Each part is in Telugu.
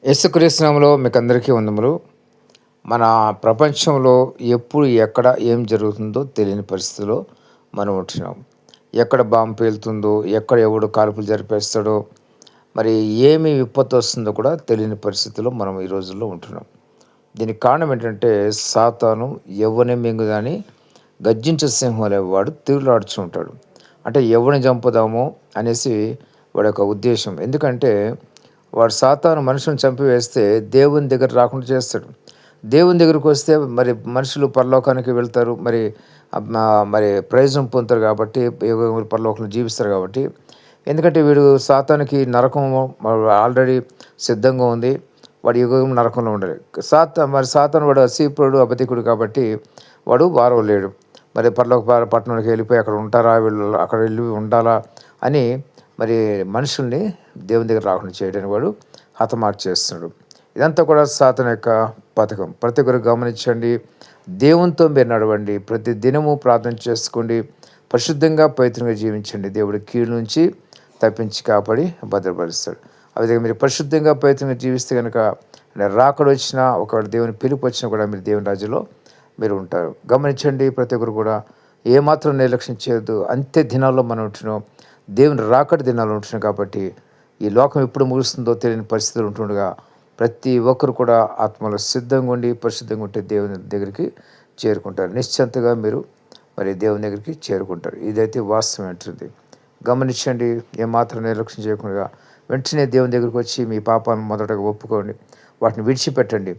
యేసుక్రీస్తు నామములో మీకందరికీ వందములు. మన ప్రపంచంలో ఎప్పుడు, ఎక్కడ ఏం జరుగుతుందో తెలియని పరిస్థితిలో మనం ఉంటున్నాం. ఎక్కడ బాంబు పేలుతుందో, ఎక్కడ ఎవడు కాల్పులు జరిపేస్తాడో, మరి ఏమి విపత్తు వస్తుందో కూడా తెలియని పరిస్థితిలో మనం ఈ రోజుల్లో ఉంటున్నాం. దీనికి కారణం ఏంటంటే సాతాను ఎవ్వని మింగుదని గర్జించే సింహం అనేవాడు తిరుగులాడుచూ ఉంటాడు. అంటే ఎవరిని చంపుదామో అనేసి వాడి యొక్క ఉద్దేశం. ఎందుకంటే వాడు సాతాను మనుషులను చంపివేస్తే దేవుని దగ్గర రాకుండా చేస్తాడు. దేవుని దగ్గరికి వస్తే మరి మనుషులు పరలోకానికి వెళ్తారు. మరి ప్రయోజనం పొందుతారు కాబట్టి పరలోకంలో జీవిస్తారు కాబట్టి. ఎందుకంటే వీడు సాతానికి నరకం ఆల్రెడీ సిద్ధంగా ఉంది. వాడు యుగం నరకంలో ఉండాలి. సాతాను వాడు అసీపురుడు అబద్ధికుడు కాబట్టి వాడు వారవలేడు. మరి పరలోక పట్టణానికి వెళ్ళిపోయి అక్కడ ఉంటారా, వీళ్ళు అక్కడ వెళ్ళి ఉండాలా అని మరి మనుషుల్ని దేవుని దగ్గర రాకుండా చేయడానికి వాడు హతమార్చి చేస్తున్నాడు. ఇదంతా కూడా సాతాను యొక్క పథకం. ప్రతి ఒక్కరు గమనించండి. దేవునితో మీరు నడవండి. ప్రతి దినము ప్రార్థన చేసుకోండి. పరిశుద్ధంగా పవిత్రంగా జీవించండి. దేవుడి కీడు నుంచి తప్పించి కాపాడి భద్రపరుస్తాడు. అదే మీరు పరిశుద్ధంగా పవిత్రంగా జీవిస్తే కనుక రాకడ వచ్చినా, ఒకవేళ దేవుని పిలుపు వచ్చినా కూడా మీరు దేవుని రాజ్యంలో మీరు ఉంటారు. గమనించండి. ప్రతి ఒక్కరు కూడా ఏమాత్రం నిర్లక్ష్యం చేయొద్దు. అంత్య దినాల్లో మనం ఉంటున్నాం. దేవుని రాకడ దినాలు ఉంటున్నాం కాబట్టి ఈ లోకం ఎప్పుడు ముగుస్తుందో తెలియని పరిస్థితులు ఉంటుండగా ప్రతి ఒక్కరు కూడా ఆత్మలో సిద్ధంగా ఉండి పరిశుద్ధంగా ఉంటే దేవుని దగ్గరికి చేరుకుంటారు. నిశ్చింతగా మీరు మరి దేవుని దగ్గరికి చేరుకుంటారు. ఇదైతే వాస్తవం ఉంటుంది. గమనించండి. ఏమాత్రం నిర్లక్ష్యం చేయకుండా వెంటనే దేవుని దగ్గరికి వచ్చి మీ పాపాలను మొదటగా ఒప్పుకోండి. వాటిని విడిచిపెట్టండి.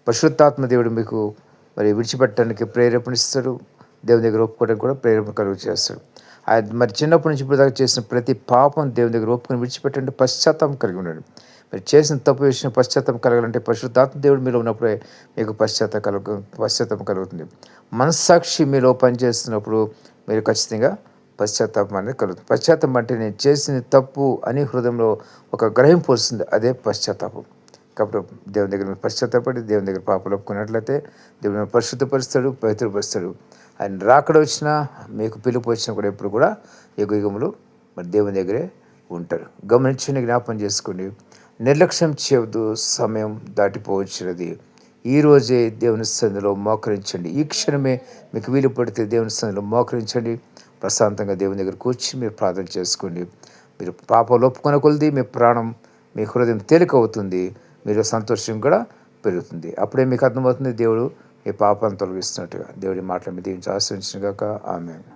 పరిశుద్ధాత్మ దేవుడు మీకు మరి విడిచిపెట్టడానికి ప్రేరేపణిస్తాడు. దేవుని దగ్గర ఒప్పుకోవడానికి కూడా ప్రేరేపణ కలుగు చేస్తాడు. మరి చిన్నప్పటి నుంచి ఇప్పుడు దాకా చేసిన ప్రతి పాపం దేవుని దగ్గర ఒప్పుకొని విడిచిపెట్టండి. పశ్చాత్తాపం కలిగి ఉండండి. మీరు చేసిన తప్పు విషయం పశ్చాత్తాపం కలగాలంటే పరిశుద్ధాత్మ దేవుడు మీలో ఉన్నప్పుడే మీకు పశ్చాత్తాపం కలుగుతుంది. మనస్సాక్షి మీలో పనిచేస్తున్నప్పుడు మీరు ఖచ్చితంగా పశ్చాత్తాపం అనేది కలుగుతుంది. పశ్చాత్తాపం అంటే నేను చేసిన తప్పు అని హృదయంలో ఒక గ్రహింపు వస్తుంది. అదే పశ్చాత్తాపం. కాబట్టి దేవుని దగ్గర మీరు పశ్చాత్తాపడి దేవుని దగ్గర పాపాలు ఒప్పుకున్నట్లయితే దేవుని పరిశుద్ధపరుస్తాడు, పవిత్రపరుస్తాడు. ఆయన రాకడ వచ్చినా, మీకు పిలుపు వచ్చినా కూడా ఎప్పుడు కూడా యుగములు మరి దేవుని దగ్గరే ఉంటారు. గమనించి జ్ఞాపం చేసుకోండి. నిర్లక్ష్యం చేయవద్దు. సమయం దాటిపోవచ్చినది. ఈరోజే దేవుని సన్నిధిలో మోకరించండి. ఈ క్షణమే మీకు వీలు పడితే దేవుని సన్నిధిలో మోకరించండి. ప్రశాంతంగా దేవుని దగ్గర కూర్చుని మీరు ప్రార్థన చేసుకోండి. మీరు పాపాలు ఒప్పుకొన కొలది మీ ప్రాణం, మీ హృదయం తేలిక అవుతుంది. మీరు సంతోషం కూడా పెరుగుతుంది. అప్పుడే మీకు అర్థమవుతుంది దేవుడు ఈ పాపాన్ని తొలగిస్తున్నట్టుగా. దేవుడి మాటలు మీ దీవించి ఆశ్రయించిన గాక. ఆమేన్.